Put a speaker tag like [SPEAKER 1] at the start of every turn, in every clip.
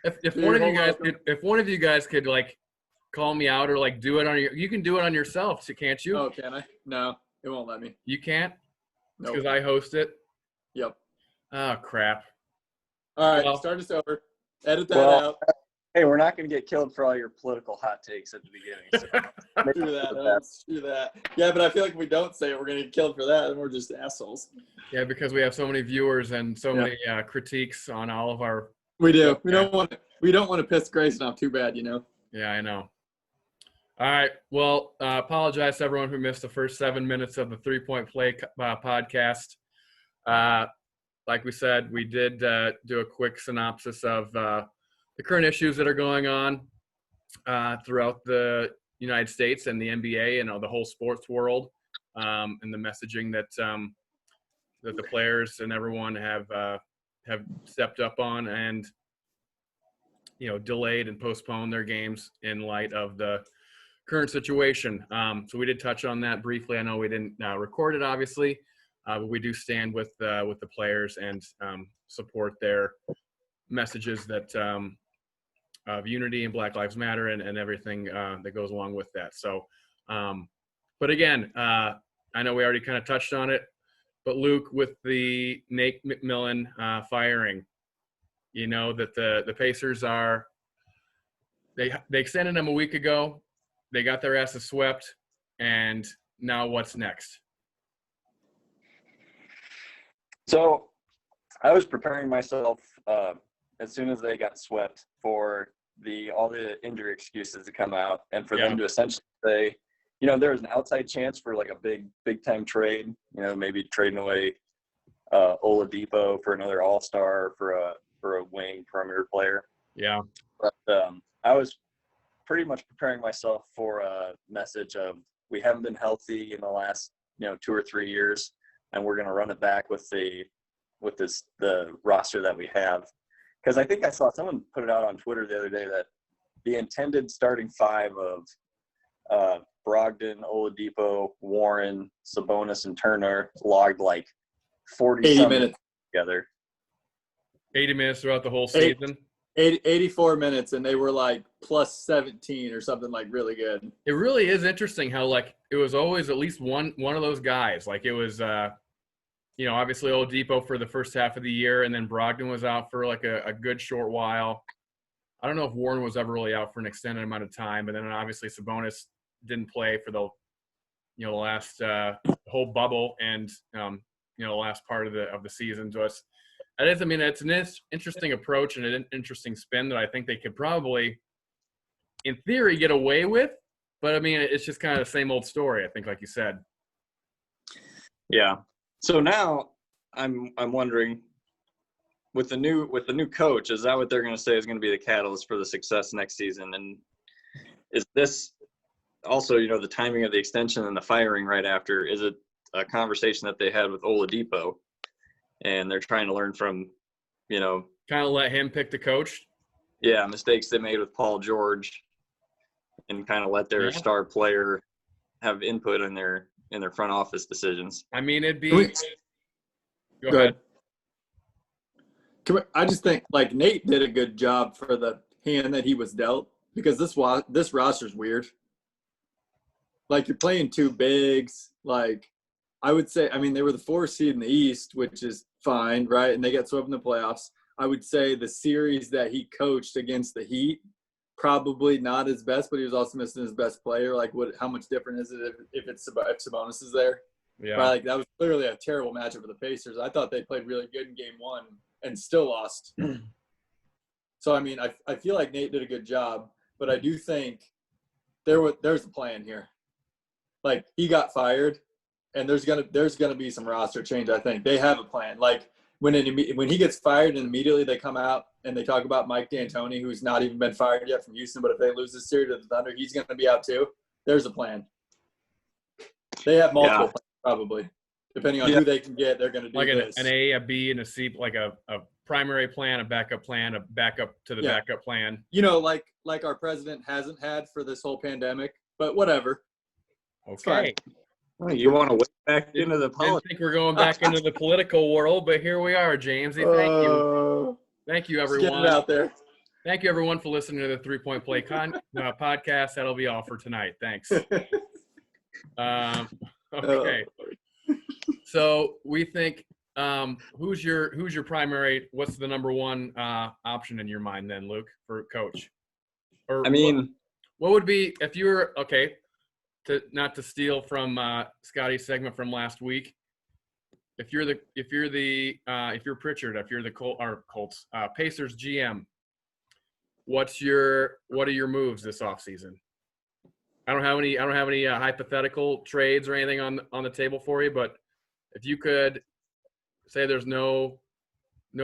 [SPEAKER 1] If one of you guys could like call me out or like do it on you can do it on yourself, so can't you?
[SPEAKER 2] Oh, can I? No, it won't let me.
[SPEAKER 1] You can't? It's
[SPEAKER 2] Nope.
[SPEAKER 1] because I host it.
[SPEAKER 2] Yep.
[SPEAKER 1] Oh crap.
[SPEAKER 2] All right, start us over. Edit that out.
[SPEAKER 3] Hey, we're not going to get killed for all your political hot takes at the beginning. So
[SPEAKER 2] True that. Yeah, but I feel like if we don't say it, we're going to get killed for that, and we're just assholes.
[SPEAKER 1] Yeah, because we have so many viewers and so many critiques on all of our.
[SPEAKER 2] We do. We don't want to piss Grayson off too bad, you know.
[SPEAKER 1] Yeah, I know. All right. Well, apologize to everyone who missed the first 7 minutes of the 3-Point Play podcast. Like we said, we did do a quick synopsis of the current issues that are going on throughout the United States and the NBA and the whole sports world, and the messaging that the players and everyone have stepped up on and delayed and postponed their games in light of the current situation. So we did touch on that briefly. I know we didn't record it, obviously, but we do stand with the players and support their messages that of unity and Black Lives Matter and everything that goes along with that. So, but again, I know we already kind of touched on it, but Luke, with the Nate McMillan firing, that the Pacers they extended him a week ago. They got their asses swept, and now what's next?
[SPEAKER 3] So I was preparing myself as soon as they got swept for all the injury excuses to come out and for them to essentially say, there was an outside chance for like a big time trade, maybe trading away Oladipo for another all-star for a wing perimeter player.
[SPEAKER 1] Yeah.
[SPEAKER 3] But I was pretty much preparing myself for a message of we haven't been healthy in the last 2 or 3 years, and we're going to run it back with the roster that we have. Because I think I saw someone put it out on Twitter the other day that the intended starting five of Brogdon, Oladipo, Warren, Sabonis, and Turner logged like 80 minutes together.
[SPEAKER 1] 80 minutes throughout the whole season?
[SPEAKER 2] 84 minutes, and they were like plus 17 or something, like really good.
[SPEAKER 1] It really is interesting how like it was always at least one of those guys. Like it was obviously Oladipo for the first half of the year, and then Brogdon was out for like a good short while. I don't know if Warren was ever really out for an extended amount of time, but then obviously Sabonis didn't play for the last whole bubble and the last part of the season. So it's an interesting approach and an interesting spin that I think they could probably, in theory, get away with. But I mean, it's just kind of the same old story, I think, like you said.
[SPEAKER 3] Yeah. So now I'm wondering, with the new coach, is that what they're going to say is going to be the catalyst for the success next season? And is this also, the timing of the extension and the firing right after, is it a conversation that they had with Oladipo and they're trying to learn from,
[SPEAKER 1] kind of let him pick the coach?
[SPEAKER 3] Yeah, mistakes they made with Paul George and kind of let their star player have input in their front office decisions.
[SPEAKER 1] I mean, it'd be –
[SPEAKER 2] Go ahead. I just think, like, Nate did a good job for the hand that he was dealt, because this roster's weird. Like, you're playing two bigs. Like, I would say – I mean, they were the 4th seed in the East, which is fine, right? And they got swept in the playoffs. I would say the series that he coached against the Heat, probably not his best, but he was also missing his best player. Like, how much different is it if Sabonis is there?
[SPEAKER 1] Yeah.
[SPEAKER 2] Right? Like, that was clearly a terrible matchup for the Pacers. I thought they played really good in game 1 and still lost. So, I mean, I feel like Nate did a good job, but I do think there's a plan here. Like, he got fired, and there's gonna be some roster change. I think they have a plan. Like, when he gets fired and immediately they come out and they talk about Mike D'Antoni, who's not even been fired yet from Houston, but if they lose this series to the Thunder, he's going to be out too. There's a plan. They have multiple plans, probably. Depending on who they can get, they're going to do
[SPEAKER 1] like
[SPEAKER 2] this.
[SPEAKER 1] An A, a B, and a C, like a primary plan, a backup to the backup plan.
[SPEAKER 2] Like our president hasn't had for this whole pandemic, but whatever.
[SPEAKER 1] Okay.
[SPEAKER 3] Well, you want to wait back into the politics?
[SPEAKER 1] I didn't think we're going back into the political world, but here we are, Jamesy. Thank you. Thank you, everyone.
[SPEAKER 2] Get it out there.
[SPEAKER 1] Thank you, everyone, for listening to the 3-Point Play podcast. That'll be all for tonight. Thanks. Okay. So we think who's your primary? What's the number one option in your mind then, Luke, for coach? Or
[SPEAKER 3] I mean,
[SPEAKER 1] what would be if you were okay? Not to steal from Scotty's segment from last week. If you're Pritchard, if you're the Colts Pacers GM, what are your moves this offseason? I don't have any hypothetical trades or anything on the table for you, but if you could say there's no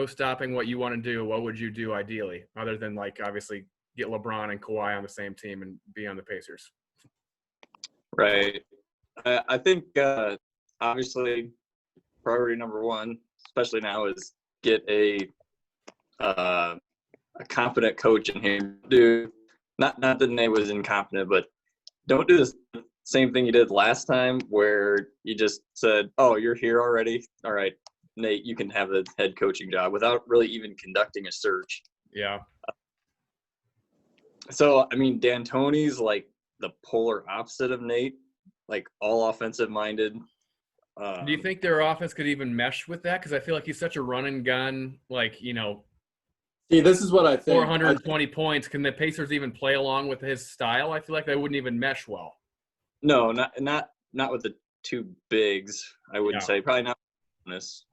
[SPEAKER 1] stopping what you want to do, what would you do ideally, other than like obviously get LeBron and Kawhi on the same team and be on the Pacers?
[SPEAKER 3] Right. I think obviously priority number one, especially now, is get a competent coach in here. Not that Nate was incompetent, but don't do the same thing you did last time where you just said, "Oh, you're here already. All right, Nate, you can have the head coaching job," without really even conducting a search.
[SPEAKER 1] Yeah.
[SPEAKER 3] So I mean, D'Antoni's like the polar opposite of Nate, like all offensive minded.
[SPEAKER 1] Do you think their offense could even mesh with that? Because I feel like he's such a run and gun, like,
[SPEAKER 2] See, this is what I think.
[SPEAKER 1] 420 points. Can the Pacers even play along with his style? I feel like they wouldn't even mesh well.
[SPEAKER 3] No, not with the two bigs. I wouldn't say probably not. This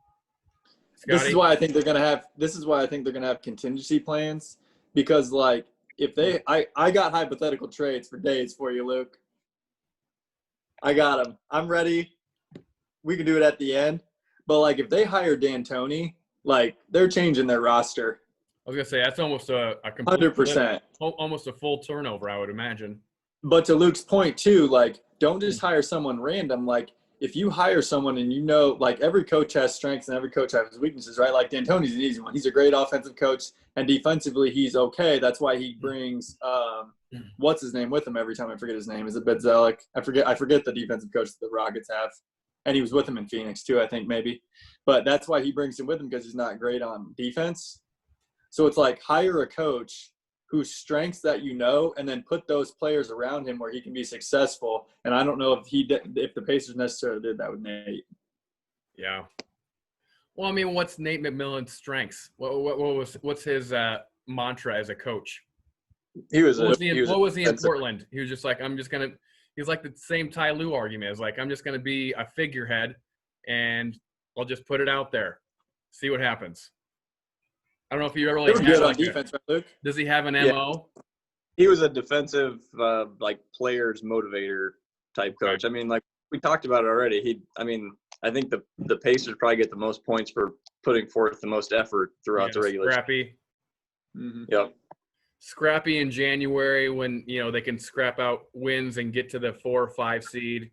[SPEAKER 2] is why I think they're gonna have. This is why I think they're gonna have contingency plans, because like if they, I got hypothetical trades for days for you, Luke. I got them. I'm ready. We can do it at the end. But like if they hire D'Antoni, like they're changing their roster.
[SPEAKER 1] I was gonna say that's almost a complete
[SPEAKER 2] 100%,
[SPEAKER 1] almost a full turnover, I would imagine.
[SPEAKER 2] But to Luke's point too, like don't just hire someone random. Like if you hire someone and like every coach has strengths and every coach has his weaknesses, right? Like D'Antoni's an easy one. He's a great offensive coach, and defensively he's okay. That's why he brings what's his name with him every time. I forget his name. Is it Bedzelic? I forget the defensive coach that the Rockets have, and he was with him in Phoenix too, I think maybe. But that's why he brings him with him, because he's not great on defense. So it's like hire a coach whose strengths that and then put those players around him where he can be successful. And I don't know if the Pacers necessarily did that with Nate.
[SPEAKER 1] Yeah. Well, I mean, what's Nate McMillan's strengths? What's his mantra as a coach? What was he in Portland? He was just like, he's like the same Ty Lue argument. Is like, I'm just going to be a figurehead and I'll just put it out there. See what happens. I don't know if you ever really
[SPEAKER 2] good on defense, right, Luke?
[SPEAKER 1] Does he have an MO?
[SPEAKER 3] He was a defensive, like players motivator type coach. I mean, like we talked about it already. I think the Pacers probably get the most points for putting forth the most effort throughout the regular season.
[SPEAKER 1] Scrappy.
[SPEAKER 2] Mm-hmm.
[SPEAKER 3] Yep.
[SPEAKER 1] Scrappy in January when they can scrap out wins and get to the 4 or 5 seed.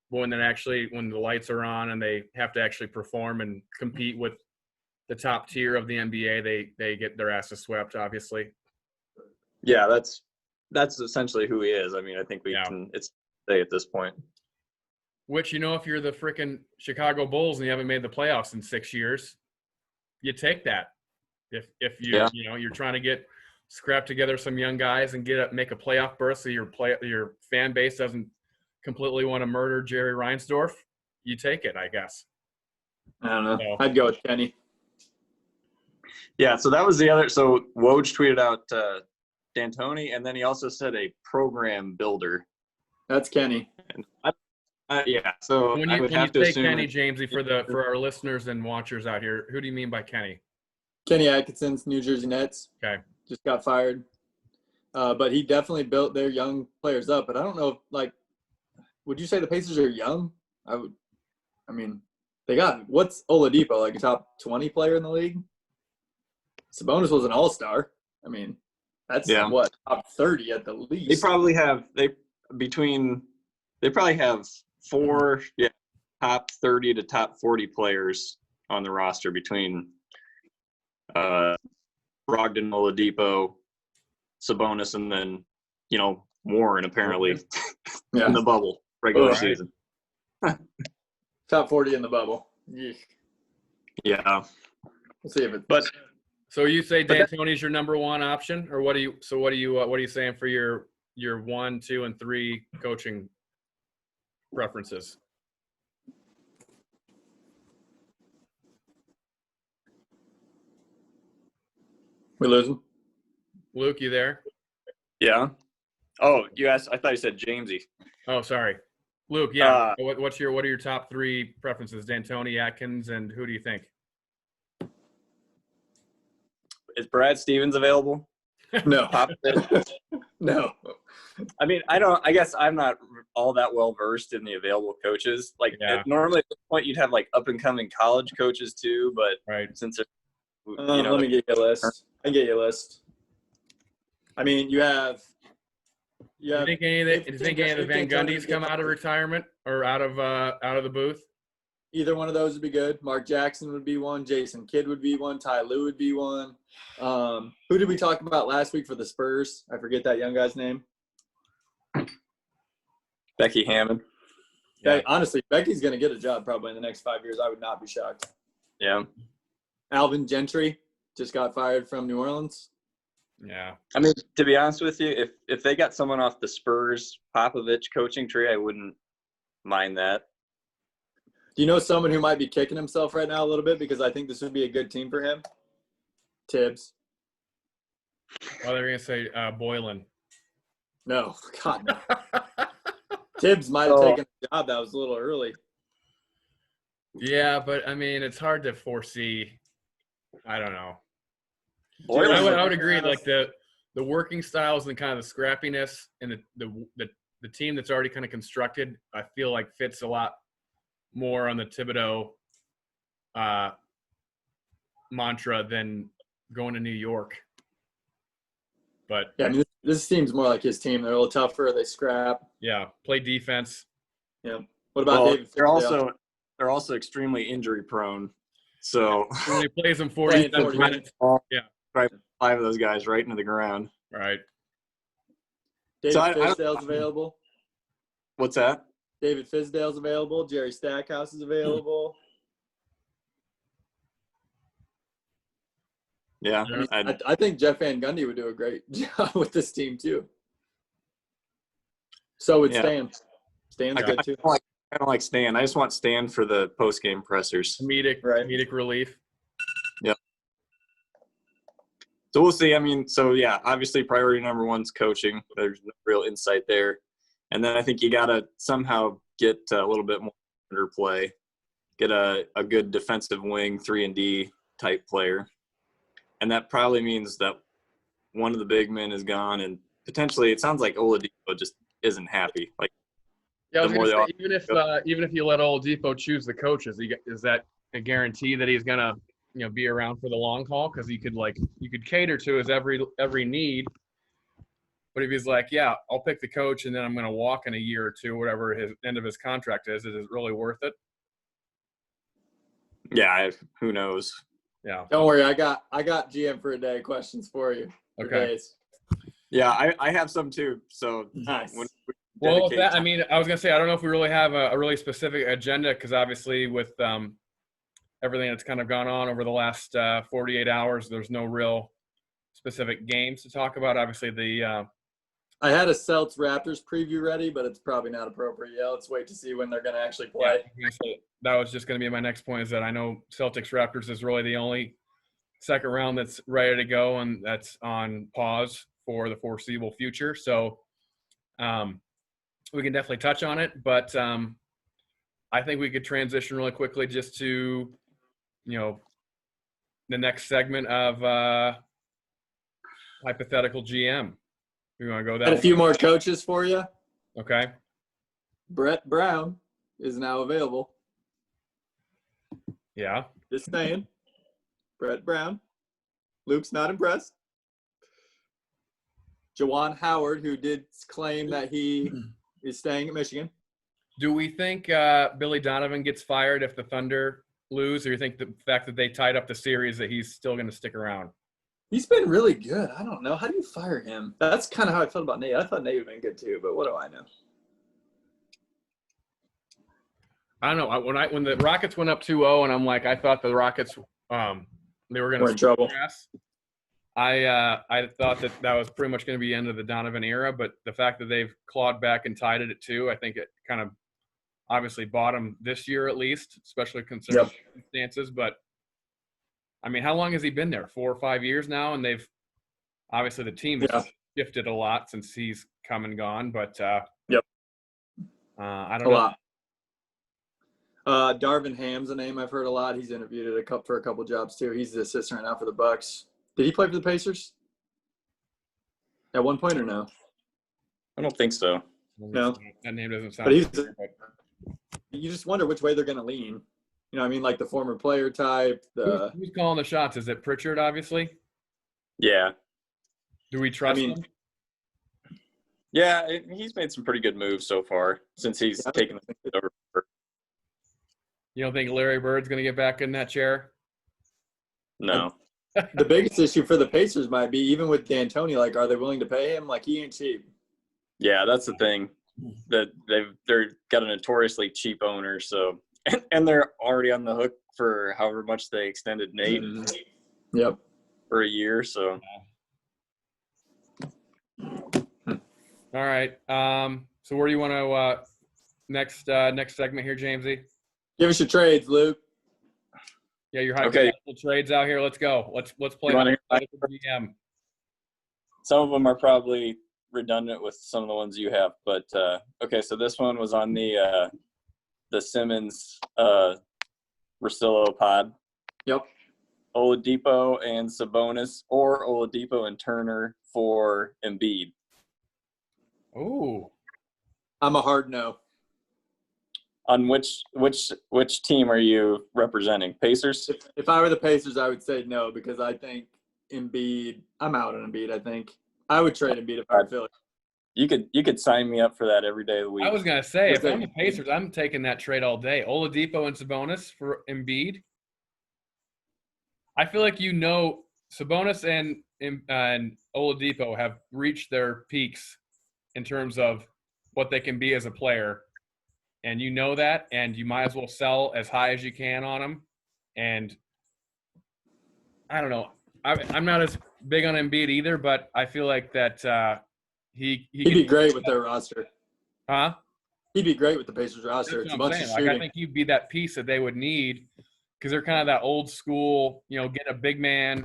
[SPEAKER 1] When the lights are on and they have to actually perform and compete with the top tier of the NBA, they get their asses swept, obviously.
[SPEAKER 3] Yeah, that's essentially who he is. I mean, I think it's say at this point.
[SPEAKER 1] Which, if you're the freaking Chicago Bulls and you haven't made the playoffs in 6 years, you take that. If you're trying to scrap together some young guys and make a playoff berth so your fan base doesn't completely want to murder Jerry Reinsdorf, you take it, I guess.
[SPEAKER 2] I don't know. So, I'd go with Kenny.
[SPEAKER 3] Yeah, so that was the other. So Woj tweeted out D'Antoni, and then he also said a program builder.
[SPEAKER 2] That's Kenny.
[SPEAKER 3] Yeah. So
[SPEAKER 1] when you say Kenny, Jamesy, for our listeners and watchers out here, who do you mean by Kenny?
[SPEAKER 2] Kenny Atkinson's New Jersey Nets.
[SPEAKER 1] Okay.
[SPEAKER 2] Just got fired, but he definitely built their young players up. But I don't know, would you say the Pacers are young? I mean, they got what's Oladipo, like a top 20 player in the league? Sabonis was an all-star. I mean, that's what, top 30 at the least.
[SPEAKER 3] They probably have four top 30 to top 40 players on the roster between Brogdon, Oladipo, Sabonis, and then Warren apparently in the bubble regular season.
[SPEAKER 2] Top 40 in the bubble.
[SPEAKER 3] Yeah.
[SPEAKER 2] We'll see if it's.
[SPEAKER 3] But
[SPEAKER 1] So you say
[SPEAKER 3] But
[SPEAKER 1] D'Antoni's your number one option, or what are you saying for your 1, 2, and 3 coaching preferences?
[SPEAKER 2] We losing?
[SPEAKER 1] Luke, you there?
[SPEAKER 3] Yeah. Oh, you asked. I thought you said Jamesy.
[SPEAKER 1] Oh, sorry. Luke, yeah.
[SPEAKER 3] Uh,
[SPEAKER 1] What are your top 3 preferences? D'Antoni, Atkins, and who do you think?
[SPEAKER 3] Is Brad Stevens available?
[SPEAKER 2] No.
[SPEAKER 3] Popovich?
[SPEAKER 2] No.
[SPEAKER 3] I mean, I guess I'm not all that well versed in the available coaches. Like
[SPEAKER 1] Yeah.
[SPEAKER 3] normally at this point you'd have like up and coming college coaches too, but
[SPEAKER 1] Right.
[SPEAKER 3] since
[SPEAKER 2] Let me get you a list. I can get you a list. I mean, you have.
[SPEAKER 1] Do you think any of the Van Gundys come out of retirement or out of the booth?
[SPEAKER 2] Either one of those would be good. Mark Jackson would be one. Jason Kidd would be one. Ty Lue would be one. Who did we talk about last week for the Spurs? I forget that young guy's name.
[SPEAKER 3] Becky Hammond.
[SPEAKER 2] Yeah. Honestly, Becky's going to get a job probably in the next 5 years. I would not be shocked.
[SPEAKER 3] Yeah.
[SPEAKER 2] Alvin Gentry just got fired from New Orleans.
[SPEAKER 1] Yeah.
[SPEAKER 3] I mean, to be honest with you, if they got someone off the Spurs Popovich coaching tree, I wouldn't mind that.
[SPEAKER 2] Do you know someone who might be kicking himself right now a little bit because I think this would be a good team for him? Tibbs.
[SPEAKER 1] Oh, they're gonna say Boylan.
[SPEAKER 2] No, God, no. Tibbs might have taken a job that was a little early.
[SPEAKER 1] Yeah, but I mean, it's hard to foresee. I don't know.
[SPEAKER 3] Boylan,
[SPEAKER 1] I would agree. Like the working styles and kind of the scrappiness and the team that's already kind of constructed, I feel like fits a lot more on the Thibodeau mantra than going to New York. But
[SPEAKER 2] yeah, I mean, this seems more like his team. They're a little tougher. They scrap.
[SPEAKER 1] yeah, play defense.
[SPEAKER 2] Yeah. What about David?
[SPEAKER 3] They're also extremely injury prone. So
[SPEAKER 1] When he plays them
[SPEAKER 2] 40
[SPEAKER 1] 40 minutes. Yeah.
[SPEAKER 3] Right, 5 of those guys right into the ground.
[SPEAKER 1] Right.
[SPEAKER 2] David
[SPEAKER 3] So
[SPEAKER 2] Fizdale's available.
[SPEAKER 3] What's that?
[SPEAKER 2] David Fizdale's available. Jerry Stackhouse is available.
[SPEAKER 3] Yeah.
[SPEAKER 2] I think Jeff Van Gundy would do a great job with this team too. So would Stan. Stan's good too.
[SPEAKER 3] I don't like Stan. I just want Stan for the post-game pressers.
[SPEAKER 1] Comedic relief.
[SPEAKER 3] Yep. So we'll see. I mean, obviously priority number 1's coaching. There's no real insight there. And then I think you got to somehow get a little bit more underplay, get a good defensive wing, 3-and-D type player. And that probably means that one of the big men is gone, and potentially it sounds like Oladipo just isn't happy. Like,
[SPEAKER 1] yeah, I was gonna say, even if you let Oladipo choose the coaches, is that a guarantee that he's gonna be around for the long haul? Because you could cater to his every need. But if he's like, yeah, I'll pick the coach and then I'm going to walk in a year or two, whatever his end of his contract is it really worth it?
[SPEAKER 3] Yeah, who knows?
[SPEAKER 1] Yeah.
[SPEAKER 2] Don't worry, I got GM for a day questions for you.
[SPEAKER 3] Okay. Yeah, I have some too. So
[SPEAKER 2] nice.
[SPEAKER 1] Well, with that, I mean, I was going to say, I don't know if we really have a really specific agenda because obviously with everything that's kind of gone on over the last 48 hours, there's no real specific games to talk about. Obviously,
[SPEAKER 2] I had a Celtics Raptors preview ready, but it's probably not appropriate yet. Let's wait to see when they're going to actually play.
[SPEAKER 1] Yeah, that was just going to be my next point, is that I know Celtics Raptors is really the only second round that's ready to go, and that's on pause for the foreseeable future. So we can definitely touch on it, but I think we could transition really quickly just to, the next segment of hypothetical GM. You want to go that way?
[SPEAKER 2] A few more coaches for you.
[SPEAKER 1] Okay.
[SPEAKER 2] Brett Brown is now available.
[SPEAKER 1] Yeah.
[SPEAKER 2] Just saying. Brett Brown. Luke's not impressed. Juwan Howard, who did claim that he is staying at Michigan.
[SPEAKER 1] Do we think Billy Donovan gets fired if the Thunder lose, or you think the fact that they tied up the series that he's still going to stick around?
[SPEAKER 2] He's been really good. I don't know. How do you fire him? That's kind of how I felt about Nate. I thought Nate would have been good too, but what do I know?
[SPEAKER 1] I don't know. When the Rockets went up 2-0, and I'm like, I thought the Rockets they were going
[SPEAKER 2] We're
[SPEAKER 1] to
[SPEAKER 2] in trouble.
[SPEAKER 1] grass. I thought that was pretty much going to be the end of the Donovan era, but the fact that they've clawed back and tied it at 2, I think it kind of obviously bought them this year at least, especially considering circumstances. But I mean, how long has he been there? 4 or 5 years now, and they've obviously the team has shifted a lot since he's come and gone. But I don't know.
[SPEAKER 2] Darvin Ham's a name I've heard a lot. He's interviewed at for a couple jobs too. He's the assistant right now for the Bucks. Did he play for the Pacers at one point or no?
[SPEAKER 3] I don't think so.
[SPEAKER 2] No,
[SPEAKER 1] that name doesn't sound.
[SPEAKER 2] But you just wonder which way they're going to lean. You know, I mean, like the former player type.
[SPEAKER 1] Who's calling the shots? Is it Pritchard? Obviously.
[SPEAKER 3] Yeah.
[SPEAKER 1] Do we trust him?
[SPEAKER 3] Yeah, he's made some pretty good moves so far since he's taken it over.
[SPEAKER 1] You don't think Larry Bird's going to get back in that chair?
[SPEAKER 3] No.
[SPEAKER 2] The biggest issue for the Pacers might be, even with D'Antoni, like, are they willing to pay him? Like, he ain't cheap.
[SPEAKER 3] Yeah, that's the thing. That they're got a notoriously cheap owner, so and they're already on the hook for however much they extended Nate.
[SPEAKER 2] Yep.
[SPEAKER 3] For a year, so.
[SPEAKER 1] All right. So where do you want to next segment here, Jamesy?
[SPEAKER 2] Give us your trades, Luke.
[SPEAKER 1] Yeah, your hypothetical trades out here. Let's go. Let's play GM.
[SPEAKER 3] Some of them are probably redundant with some of the ones you have, but okay. So this one was on the Simmons Russillo pod.
[SPEAKER 2] Yep.
[SPEAKER 3] Oladipo and Sabonis, or Oladipo and Turner for Embiid.
[SPEAKER 1] Ooh.
[SPEAKER 2] I'm a hard no.
[SPEAKER 3] On which team are you representing? Pacers?
[SPEAKER 2] If I were the Pacers, I would say no, because I think Embiid – I'm out on Embiid, I think. I would trade Embiid if I were Philly.
[SPEAKER 3] You could sign me up for that every day of the week.
[SPEAKER 1] I was going to say, if I'm the Pacers, I'm taking that trade all day. Oladipo and Sabonis for Embiid. I feel like Sabonis and Oladipo have reached their peaks in terms of what they can be as a player. And you know that, and you might as well sell as high as you can on them. And I don't know. I'm not as big on Embiid either, but I feel like that he'd
[SPEAKER 2] be great with their roster.
[SPEAKER 1] Huh?
[SPEAKER 2] He'd be great with the Pacers roster. It's a bunch of shooting.
[SPEAKER 1] I think he'd be that piece that they would need, because they're kind of that old school, get a big man,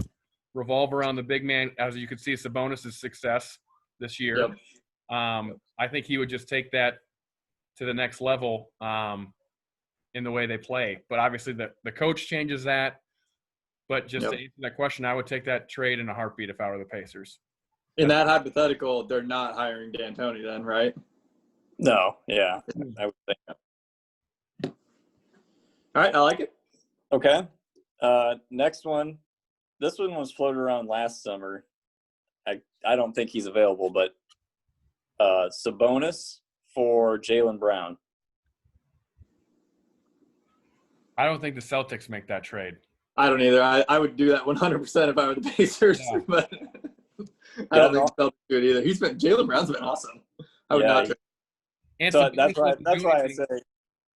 [SPEAKER 1] revolve around the big man, as you could see Sabonis' success this year.
[SPEAKER 2] Yep.
[SPEAKER 1] I think he would just take that to the next level in the way they play. But obviously the coach changes that. But just to answer that question, I would take that trade in a heartbeat if I were the Pacers.
[SPEAKER 2] In that hypothetical, they're not hiring D'Antoni then, right?
[SPEAKER 3] No, yeah. I would think that.
[SPEAKER 2] All right, I like it.
[SPEAKER 3] Okay. Next one. This one was floated around last summer. I don't think he's available, but Sabonis for Jaylen Brown.
[SPEAKER 2] I
[SPEAKER 1] don't think the Celtics make that trade.
[SPEAKER 2] I don't either. I would do that 100% if I were the Pacers, but I don't think the Celtics do it either. Jaylen Brown's been awesome. I would not trade.
[SPEAKER 1] And
[SPEAKER 3] so that's why I say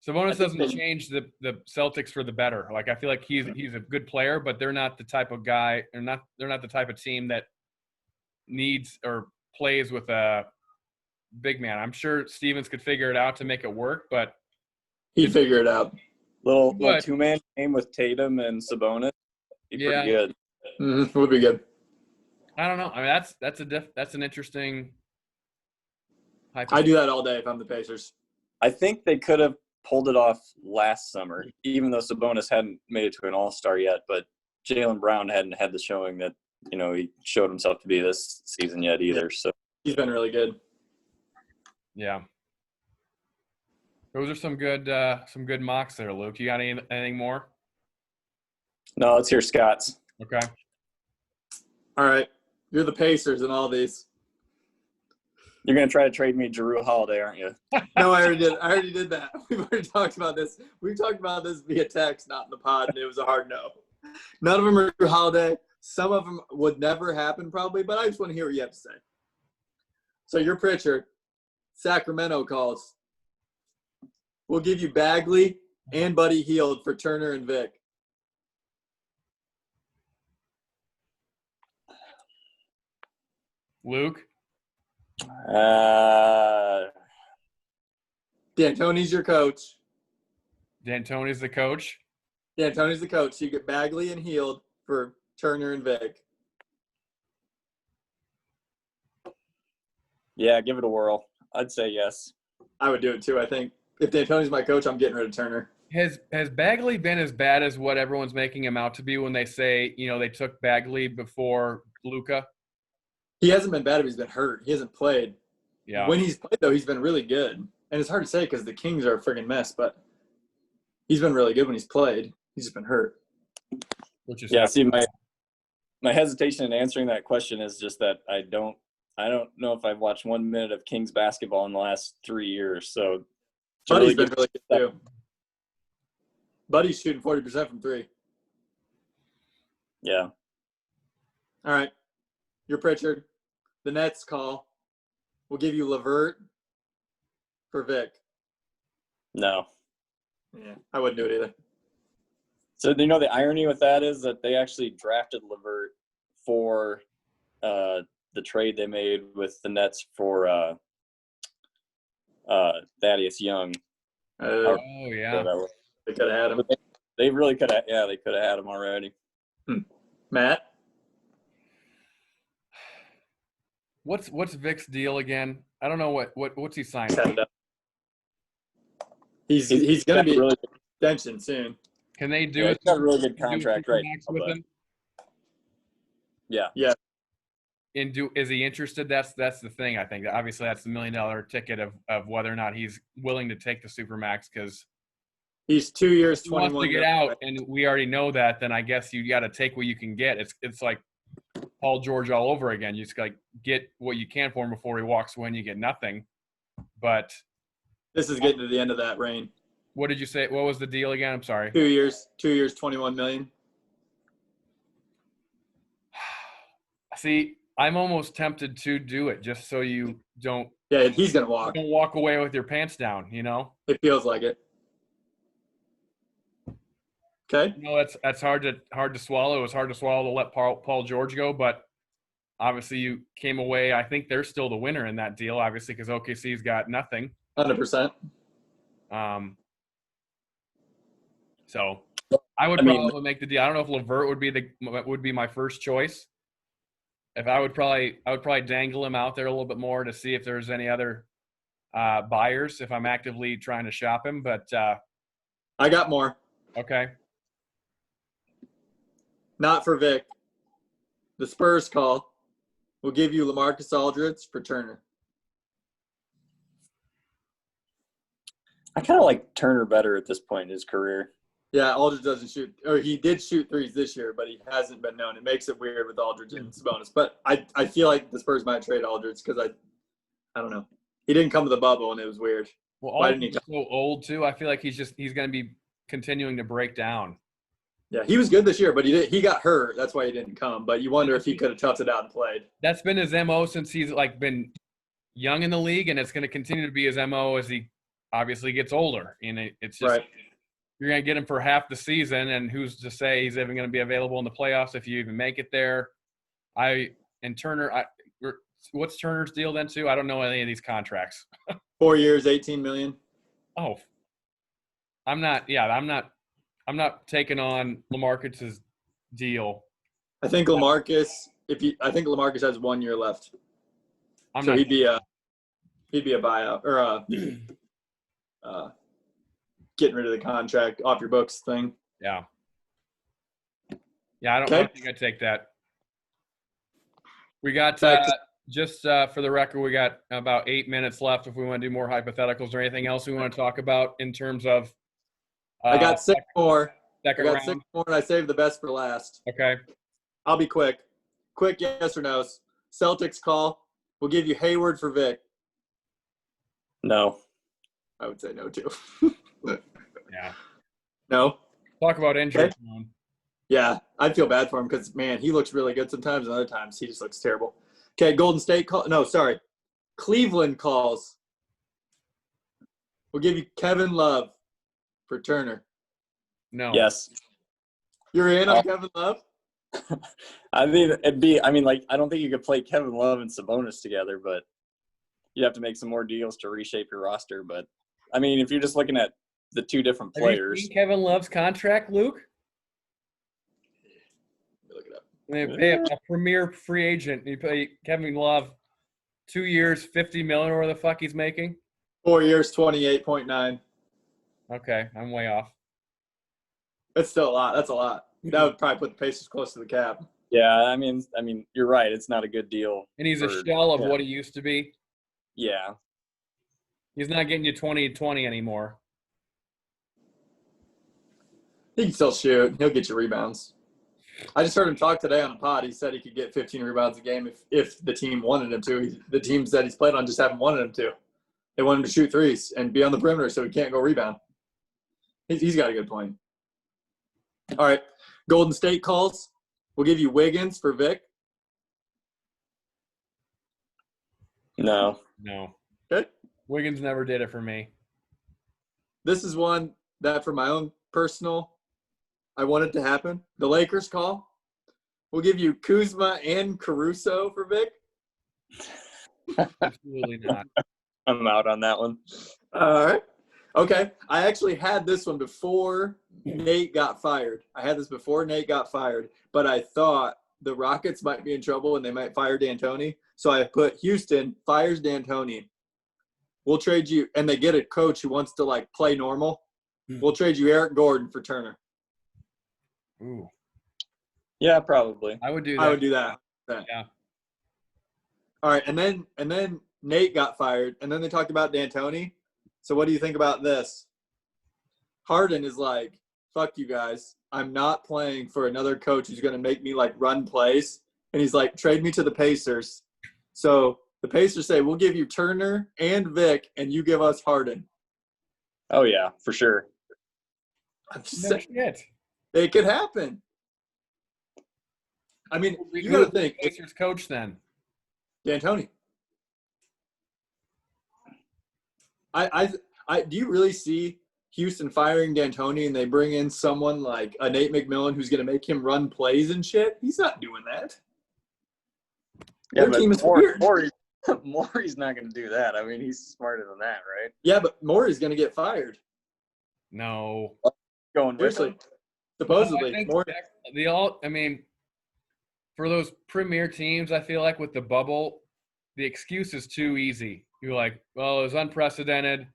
[SPEAKER 1] Sabonis doesn't change the Celtics for the better. Like, I feel like he's a good player, but they're not the type of guy. They're not the type of team that needs or plays with a big man. I'm sure Stevens could figure it out to make it work, but
[SPEAKER 2] he'd figure it out.
[SPEAKER 3] Little two-man game with Tatum and Sabonis. Be pretty good.
[SPEAKER 2] Mm-hmm. Would be good.
[SPEAKER 1] I don't know. I mean, that's an interesting.
[SPEAKER 2] I do that all day if I'm the Pacers.
[SPEAKER 3] I think they could have pulled it off last summer, even though Sabonis hadn't made it to an All-Star yet. But Jaylen Brown hadn't had the showing that he showed himself to be this season yet either. So
[SPEAKER 2] he's been really good.
[SPEAKER 1] Yeah. Those are some good mocks there, Luke. You got anything more?
[SPEAKER 3] No, let's hear Scott's.
[SPEAKER 1] Okay.
[SPEAKER 2] All right. You're the Pacers in all these.
[SPEAKER 3] You're going to try to trade me Jrue Holiday, aren't you?
[SPEAKER 2] No, I already did that. We've already talked about this. We've talked about this via text, not in the pod, and it was a hard no. None of them are Jrue Holiday. Some of them would never happen probably, but I just want to hear what you have to say. So you're Pritchard. Sacramento calls. We'll give you Bagley and Buddy Hield for Turner and Vic.
[SPEAKER 1] Luke?
[SPEAKER 2] D'Antoni's your coach.
[SPEAKER 1] D'Antoni's the coach?
[SPEAKER 2] D'Antoni's the coach. So you get Bagley and Heald for Turner and Vic.
[SPEAKER 3] Yeah, give it a whirl. I'd say yes.
[SPEAKER 2] I would do it too, I think. If D'Antoni's my coach, I'm getting rid of Turner.
[SPEAKER 1] Has Bagley been as bad as what everyone's making him out to be when they say, they took Bagley before Luka?
[SPEAKER 2] He hasn't been bad if he's been hurt. He hasn't played.
[SPEAKER 1] Yeah.
[SPEAKER 2] When he's played, though, he's been really good. And it's hard to say because the Kings are a friggin' mess, but he's been really good when he's played. He's just been hurt.
[SPEAKER 1] Which is
[SPEAKER 3] see, my hesitation in answering that question is just that I don't know if I've watched 1 minute of Kings basketball in the last 3 years. So
[SPEAKER 2] Buddy's been really good too. Buddy's shooting 40% from three.
[SPEAKER 3] Yeah.
[SPEAKER 2] All right. You're Pritchard. The Nets call. We'll give you LeVert for Vic.
[SPEAKER 3] No.
[SPEAKER 2] Yeah, I wouldn't do it either.
[SPEAKER 3] So the irony with that is that they actually drafted LeVert for the trade they made with the Nets for Thaddeus Young.
[SPEAKER 1] Oh, yeah.
[SPEAKER 2] They could have had him.
[SPEAKER 3] They really could have. Yeah, they could have had him already.
[SPEAKER 2] Matt?
[SPEAKER 1] What's Vic's deal again? I don't know what's he signed.
[SPEAKER 2] He's going to be
[SPEAKER 3] really
[SPEAKER 2] extension soon.
[SPEAKER 1] Can they do
[SPEAKER 3] He's
[SPEAKER 1] it?
[SPEAKER 3] got a really good contract right now.
[SPEAKER 1] With him?
[SPEAKER 3] Yeah.
[SPEAKER 2] Yeah.
[SPEAKER 1] And is he interested? That's the thing. I think obviously that's the $1 million ticket of whether or not he's willing to take the Supermax because
[SPEAKER 2] he's 2 years,
[SPEAKER 1] he wants
[SPEAKER 2] 21.
[SPEAKER 1] to get out, and we already know that. Then I guess you got to take what you can get. It's like Paul George all over again. You just got to get what you can for him before he walks away and you get nothing. But
[SPEAKER 2] this is getting to the end of that reign.
[SPEAKER 1] What did you say? What was the deal again? I'm sorry.
[SPEAKER 2] 2 years, 21 million.
[SPEAKER 1] See, I'm almost tempted to do it just so you don't.
[SPEAKER 2] Yeah, he's gonna walk.
[SPEAKER 1] Don't walk away with your pants down.
[SPEAKER 2] It feels like it. Okay.
[SPEAKER 1] That's hard to swallow. It was hard to swallow to let Paul George go, but obviously you came away. I think they're still the winner in that deal, obviously, because OKC's got nothing.
[SPEAKER 2] 100%.
[SPEAKER 1] So I would probably make the deal. I don't know if LeVert would be my first choice. If I would probably dangle him out there a little bit more to see if there's any other buyers if I'm actively trying to shop him. But
[SPEAKER 2] I got more.
[SPEAKER 1] Okay.
[SPEAKER 2] Not for Vic. The Spurs call. We'll give you LaMarcus Aldridge for Turner.
[SPEAKER 3] I kind of like Turner better at this point in his career.
[SPEAKER 2] Yeah, Aldridge doesn't shoot, or he did shoot threes this year, but he hasn't been known. It makes it weird with Aldridge and Sabonis. But I feel like the Spurs might trade Aldridge because I don't know. He didn't come to the bubble, and it was weird.
[SPEAKER 1] Well, Aldridge is so old too. I feel like he's going to be continuing to break down.
[SPEAKER 2] Yeah, he was good this year, but he got hurt. That's why he didn't come. But you wonder if he could have toughed it out and played.
[SPEAKER 1] That's been his MO since he's been young in the league, and it's going to continue to be his MO as he obviously gets older. And it's just
[SPEAKER 2] right.
[SPEAKER 1] You're going to get him for half the season, and who's to say he's even going to be available in the playoffs if you even make it there? Turner, what's Turner's deal then too? I don't know any of these contracts.
[SPEAKER 2] 4 years, $18 million.
[SPEAKER 1] Oh, I'm not taking on LaMarcus's deal.
[SPEAKER 2] I think LaMarcus has 1 year left. He'd be a buyout or getting rid of the contract off your books thing.
[SPEAKER 1] Yeah. Yeah, I don't think I'd take that. We got just for the record, we got about 8 minutes left. If we want to do more hypotheticals or anything else we want to talk about in terms of.
[SPEAKER 2] I got six more.
[SPEAKER 1] Second round.
[SPEAKER 2] 6 more, and I saved the best for last.
[SPEAKER 1] Okay.
[SPEAKER 2] I'll be quick. Quick yes or no's. Celtics call. We'll give you Hayward for Vic.
[SPEAKER 3] No.
[SPEAKER 2] I would say no too.
[SPEAKER 1] Yeah.
[SPEAKER 2] No.
[SPEAKER 1] Talk about injuries.
[SPEAKER 2] Okay. Yeah, I'd feel bad for him because, man, he looks really good sometimes, and other times he just looks terrible. Okay, Golden State call. No, sorry. Cleveland calls. We'll give you Kevin Love for Turner.
[SPEAKER 1] No.
[SPEAKER 3] Yes.
[SPEAKER 2] You're in on Kevin Love?
[SPEAKER 3] I mean, I don't think you could play Kevin Love and Sabonis together, but you have to make some more deals to reshape your roster. But I mean, if you're just looking at the two different
[SPEAKER 1] Have you
[SPEAKER 3] players,
[SPEAKER 1] seen Kevin Love's contract, Luke?
[SPEAKER 2] Look it up.
[SPEAKER 1] They pay a premier free agent. You pay Kevin Love 2 years, $50 million, or the fuck he's making.
[SPEAKER 2] 4 years, 28.9.
[SPEAKER 1] Okay, I'm way off.
[SPEAKER 2] That's still a lot. That's a lot. That would probably put the Pacers close to the cap.
[SPEAKER 3] yeah, I mean, you're right. It's not a good deal.
[SPEAKER 1] And he's a
[SPEAKER 3] for-
[SPEAKER 1] shell of
[SPEAKER 3] yeah.
[SPEAKER 1] what he used to be.
[SPEAKER 3] Yeah,
[SPEAKER 1] He's not getting you 20-20 anymore.
[SPEAKER 2] He can still shoot. He'll get you rebounds. I just heard him talk today on a pod. He said he could get 15 rebounds a game if the team wanted him to. The teams that he's played on just haven't wanted him to. They want him to shoot threes and be on the perimeter so he can't go rebound. He's got a good point. All right. Golden State calls. We'll give you Wiggins for Vic.
[SPEAKER 3] no.
[SPEAKER 1] No.
[SPEAKER 2] Okay.
[SPEAKER 1] Wiggins never did it for me.
[SPEAKER 2] This is one that for my own personal, I want it to happen. The Lakers call. We'll give you Kuzma and Caruso for Vic.
[SPEAKER 1] Absolutely not.
[SPEAKER 3] I'm out on that one.
[SPEAKER 2] All right. Okay. I actually had this one before Nate got fired. But I thought the Rockets might be in trouble and they might fire D'Antoni. So I put Houston fires D'Antoni. We'll trade you, and they get a coach who wants to, like, play normal. We'll trade you Eric Gordon for Turner.
[SPEAKER 1] Ooh.
[SPEAKER 3] Yeah, probably.
[SPEAKER 1] I would do that.
[SPEAKER 2] I would do that.
[SPEAKER 1] Yeah.
[SPEAKER 2] All right. And then Nate got fired, and then they talked about D'Antoni. So what do you think about this? Harden is like, fuck you guys. I'm not playing for another coach who's going to make me, like, run plays. And he's like, trade me to the Pacers. So the Pacers say, we'll give you Turner and Vic, and you give us Harden.
[SPEAKER 3] Oh yeah, for sure.
[SPEAKER 2] I'm just
[SPEAKER 1] No
[SPEAKER 2] saying,
[SPEAKER 1] shit.
[SPEAKER 2] it could happen. I mean, you
[SPEAKER 1] Who
[SPEAKER 2] got
[SPEAKER 1] was
[SPEAKER 2] to
[SPEAKER 1] the
[SPEAKER 2] think,
[SPEAKER 1] Pacers coach then?
[SPEAKER 2] D'Antoni. I do you really see Houston firing D'Antoni and they bring in someone like a Nate McMillan who's going to make him run plays and shit? He's not doing that.
[SPEAKER 3] Yeah,
[SPEAKER 2] Their team is
[SPEAKER 3] but
[SPEAKER 2] weird.
[SPEAKER 3] Morey's not going to do that. I mean, he's smarter than that, right?
[SPEAKER 2] Yeah, but Morey's going to get fired.
[SPEAKER 1] No.
[SPEAKER 3] Going with
[SPEAKER 2] Seriously.
[SPEAKER 3] him.
[SPEAKER 2] Supposedly.
[SPEAKER 1] I think
[SPEAKER 2] Morey.
[SPEAKER 1] for those premier teams, I feel like with the bubble, the excuse is too easy. You're like, well, it was unprecedented.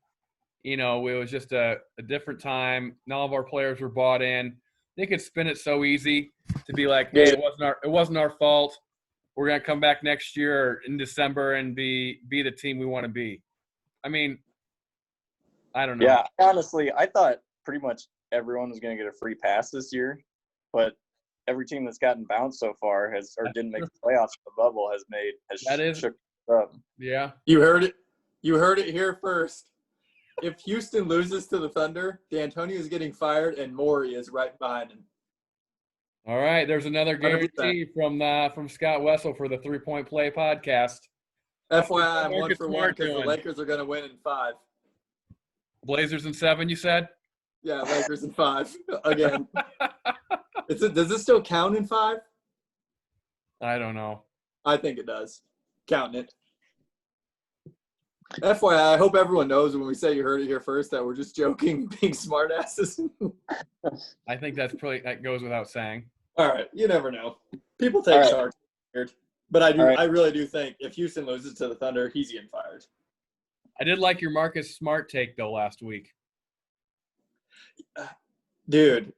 [SPEAKER 1] You know, it was just a different time. None of our players were bought in. They could spin it so easy to be like, hey, it wasn't our fault. We're gonna come back next year in December and be the team we want to be. I mean, I don't know.
[SPEAKER 3] Yeah, honestly, I thought pretty much everyone was going to get a free pass this year, but every team that's gotten bounced so far didn't make the playoffs in the bubble has shook up.
[SPEAKER 1] Yeah.
[SPEAKER 2] You heard it. You heard it here first. If Houston loses to the Thunder, D'Antoni is getting fired and Morey is right behind him.
[SPEAKER 1] All right. There's another
[SPEAKER 2] 100%.
[SPEAKER 1] guarantee from Scott Wessel for the 3-Point Play podcast.
[SPEAKER 2] FYI, I'm
[SPEAKER 1] Marcus
[SPEAKER 2] 1 for 1
[SPEAKER 1] Smart
[SPEAKER 2] because the
[SPEAKER 1] doing?
[SPEAKER 2] Lakers are going to win in 5.
[SPEAKER 1] Blazers in 7, you said?
[SPEAKER 2] Yeah, Lakers in 5 again. Does this still count in 5?
[SPEAKER 1] I don't know.
[SPEAKER 2] I think it does. Counting it. FYI, I hope everyone knows when we say you heard it here first that we're just joking, being smartasses.
[SPEAKER 1] I think that goes without saying.
[SPEAKER 2] All right, you never know. People take
[SPEAKER 3] All right.
[SPEAKER 2] charge weird, but I do.
[SPEAKER 3] All right.
[SPEAKER 2] I really do think if Houston loses to the Thunder, he's getting fired.
[SPEAKER 1] I did like your Marcus Smart take, though, last week.
[SPEAKER 2] Dude,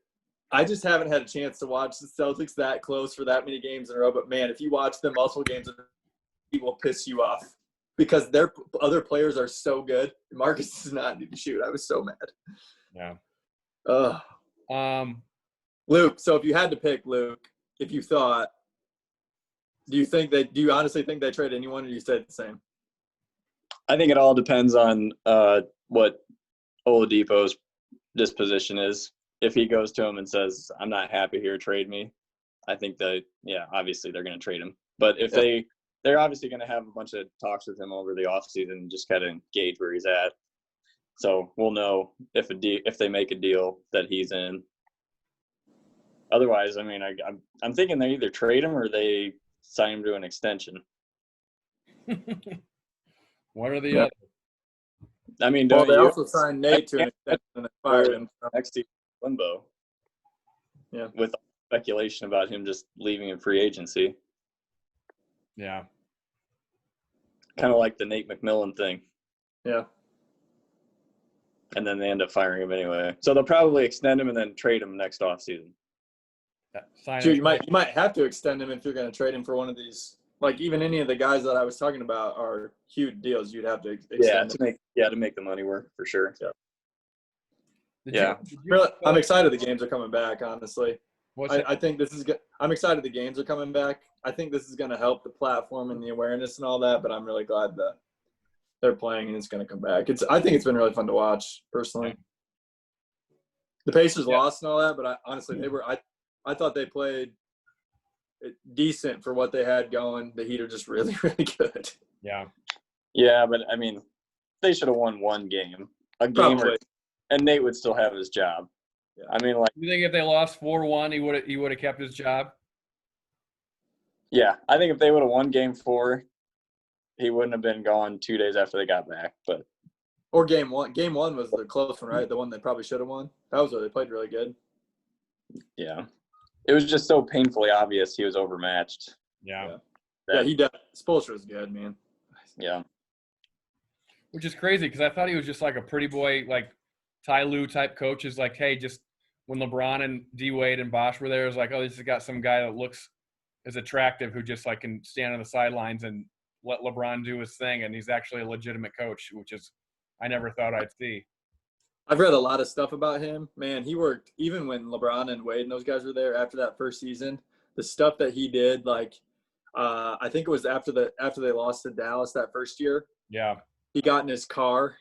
[SPEAKER 2] I just haven't had a chance to watch the Celtics that close for that many games in a row. But man, if you watch them multiple games, it will piss you off because their other players are so good. Marcus does not need to shoot. I was so mad.
[SPEAKER 1] Yeah.
[SPEAKER 2] Ugh. Luke, so if you had to pick, Luke, if you thought, do you honestly think they trade anyone, or you said the same?
[SPEAKER 3] I think it all depends on what Oladipo's disposition is. If he goes to him and says, I'm not happy here, trade me, I think that, yeah, obviously they're going to trade him. But if they're obviously going to have a bunch of talks with him over the offseason and just kind of gauge where he's at. So we'll know if they make a deal that he's in. Otherwise, I mean, I'm thinking they either trade him or they sign him to an extension.
[SPEAKER 1] One or the
[SPEAKER 2] Yeah.
[SPEAKER 1] other.
[SPEAKER 3] I mean,
[SPEAKER 2] Well,
[SPEAKER 3] don't
[SPEAKER 2] they
[SPEAKER 3] you?
[SPEAKER 2] also signed Nate to an extension and they fired him. So.
[SPEAKER 3] Next to limbo.
[SPEAKER 2] Yeah.
[SPEAKER 3] With speculation about him just leaving in free agency.
[SPEAKER 1] Yeah.
[SPEAKER 3] Kind of like the Nate McMillan thing.
[SPEAKER 2] Yeah.
[SPEAKER 3] And then they end up firing him anyway. So they'll probably extend him and then trade him next offseason.
[SPEAKER 2] Dude, you might have to extend him if you're going to trade him for one of these. Like even any of the guys that I was talking about are huge deals. You'd have to extend
[SPEAKER 3] to make the money work for sure.
[SPEAKER 2] Yeah. I'm excited the games are coming back. Honestly, I think this is good. I'm excited the games are coming back. I think this is going to help the platform and the awareness and all that. But I'm really glad that they're playing and it's going to come back. I think it's been really fun to watch personally. The Pacers lost and all that, but honestly they were. I thought they played decent for what they had going. The Heat are just really, really good.
[SPEAKER 1] Yeah.
[SPEAKER 3] Yeah, but I mean, they should have won one game. And Nate would still have his job.
[SPEAKER 2] Yeah.
[SPEAKER 3] I mean, like,
[SPEAKER 1] you think if they lost 4-1, he would have kept his job?
[SPEAKER 3] Yeah, I think if they would have won game 4, he wouldn't have been gone 2 days after they got back. But
[SPEAKER 2] or game 1. Game 1 was the close one, right? The one they probably should have won. That was where they played really good.
[SPEAKER 3] Yeah. It was just so painfully obvious he was overmatched.
[SPEAKER 1] Yeah.
[SPEAKER 2] Yeah, he does. Spoelstra was good, man.
[SPEAKER 3] Yeah.
[SPEAKER 1] Which is crazy because I thought he was just like a pretty boy, like Ty Lue type coach. Is like, hey, just when LeBron and D Wade and Bosh were there, it was like, oh, this has got some guy that looks as attractive who just like can stand on the sidelines and let LeBron do his thing, and he's actually a legitimate coach, which is I never thought I'd see.
[SPEAKER 2] I've read a lot of stuff about him. Man, he worked even when LeBron and Wade and those guys were there after that first season. The stuff that he did, like I think it was after they lost to Dallas that first year.
[SPEAKER 1] Yeah.
[SPEAKER 2] He got in his car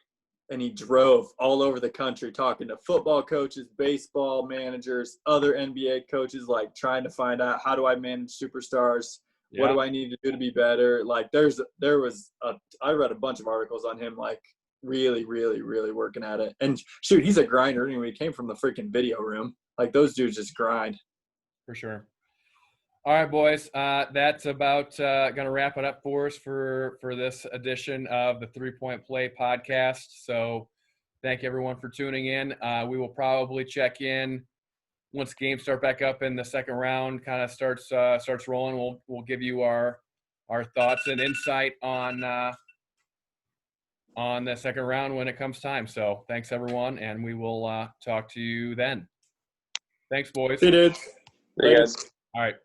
[SPEAKER 2] and he drove all over the country talking to football coaches, baseball managers, other NBA coaches, like trying to find out how do I manage superstars? Yeah. What do I need to do to be better? Like I read a bunch of articles on him, like really, really, really working at it. And shoot, he's a grinder anyway. He came from the freaking video room. Like those dudes just grind.
[SPEAKER 1] For sure. All right, boys. That's about going to wrap it up for us for this edition of the 3 Point Play podcast. So thank everyone for tuning in. We will probably check in once games start back up in the second round kind of starts rolling. We'll give you our thoughts and insight on the second round when it comes time. So thanks everyone, and we will talk to you then. Thanks, boys.
[SPEAKER 2] See you, dude.
[SPEAKER 3] Hey, guys.
[SPEAKER 1] All right.